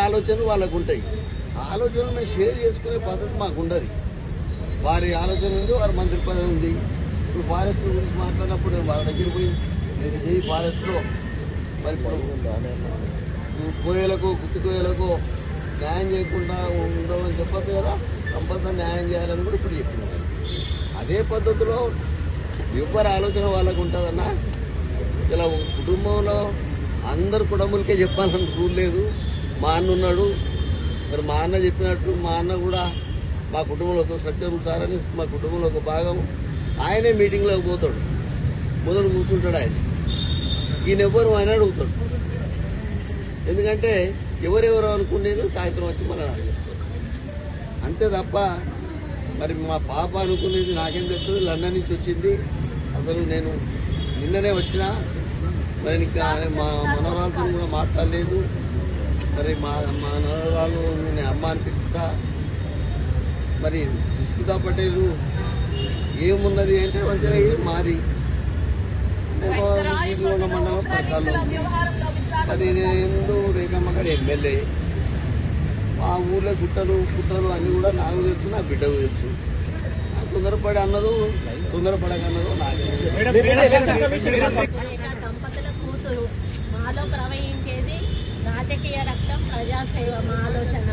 ఆలోచనలు వాళ్ళకు ఉంటాయి. ఆలోచనలు మేము షేర్ చేసుకునే పద్ధతి మాకు ఉండదు. వారి ఆలోచన ఉంది, వారి మంత్రి పదవి ఉంది. ఇప్పుడు ఫారెస్ట్ గురించి మాట్లాడినప్పుడు వాళ్ళ దగ్గర పోయి మీరు చేయి ఫారెస్ట్లో మరి ఇప్పుడు కోయలకు గుత్తి కోయలకు న్యాయం చేయకుండా ఉండవని చెప్పదు కదా, కంపల్సరీ న్యాయం చేయాలని కూడా ఇప్పుడు చెప్తున్నారు. అదే పద్ధతిలో ఎవరి ఆలోచన వాళ్ళకు ఉంటుందన్నా. ఇలా కుటుంబంలో అందరు కుటుంబాలకే చెప్పాలని రూల్ లేదు. మా అన్న ఉన్నాడు, మరి మా అన్న చెప్పినట్టు మా అన్న కూడా మా కుటుంబంలో ఒక సత్యం సార్ అని మా కుటుంబంలో ఒక భాగం. ఆయనే మీటింగ్లోకి పోతాడు, మొదలు కూర్చుంటాడు. ఈయన ఎవరు ఆయన అడుగుతాడు. ఎందుకంటే ఎవరెవరు అనుకునేది సాయంత్రం వచ్చి మన చెప్తారు అంతే తప్ప మరి మా పాప అనుకునేది నాకేం తెలుస్తుంది. లండన్ నుంచి వచ్చింది. అసలు నేను నిన్ననే వచ్చినా, మరి ఇంకా మా మనవరాలతో కూడా మాట్లాడలేదు. మరి మా మనవరాలు నేను అమ్మ అనిపిస్తా. మరి సుస్మితా పటేల్ ఏమున్నది అంటే మంచిగా మాది 15 రేఖమ్మ గారు ఎమ్మెల్యే. ఆ ఊర్లో గుట్టలు అన్ని కూడా నాకు తెలుసు, నా బిడ్డకు తెలుసు. తొందరపడి అన్నదో తొందరపడకన్నదో దంపతుల కూతురు మాలో ప్రవహించేది రాజకీయ రక్తం, ప్రజాసేవ మా ఆలోచన.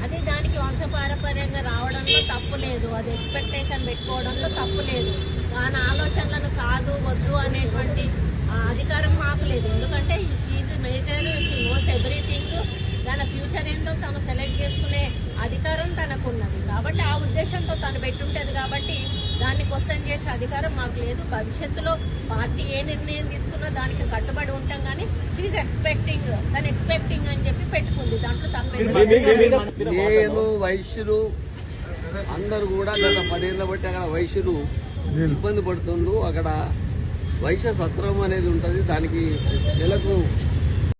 అది దానికి వంశపారపర్యంగా రావడంలో తప్పు లేదు, అది ఎక్స్పెక్టేషన్ పెట్టుకోవడంలో తప్పు లేదు. దాని ఆలోచనలను కాదు వద్దు అనేటువంటి అధికారం మాకు లేదు. ఎందుకంటే she's major, she knows everything. దాని ఫ్యూచర్ ఏంటో తను సెలెక్ట్ చేసుకునే అధికారం తనకున్నది. కాబట్టి ఆ ఉద్దేశంతో తను పెట్టుంటది. కాబట్టి దాన్ని క్వశ్చన్ చేసే అధికారం మాకు లేదు. భవిష్యత్తులో పార్టీ ఏ నిర్ణయం తీసుకున్నా దానికి కట్టుబడి ఉంటాం. కానీ షీఈ్ ఎక్స్పెక్టింగ్, తను ఎక్స్పెక్టింగ్ అని చెప్పి పెట్టుకుంది. దాంట్లో తప్పేది. నేను వైశ్యులు అందరూ కూడా గత 10 ఏళ్ల బట్టి అక్కడ వైశ్యులు ఇబ్బంది పడుతుండ్రు. అక్కడ వైశ్య సత్రం అనేది ఉంటుంది. దానికి నెలకు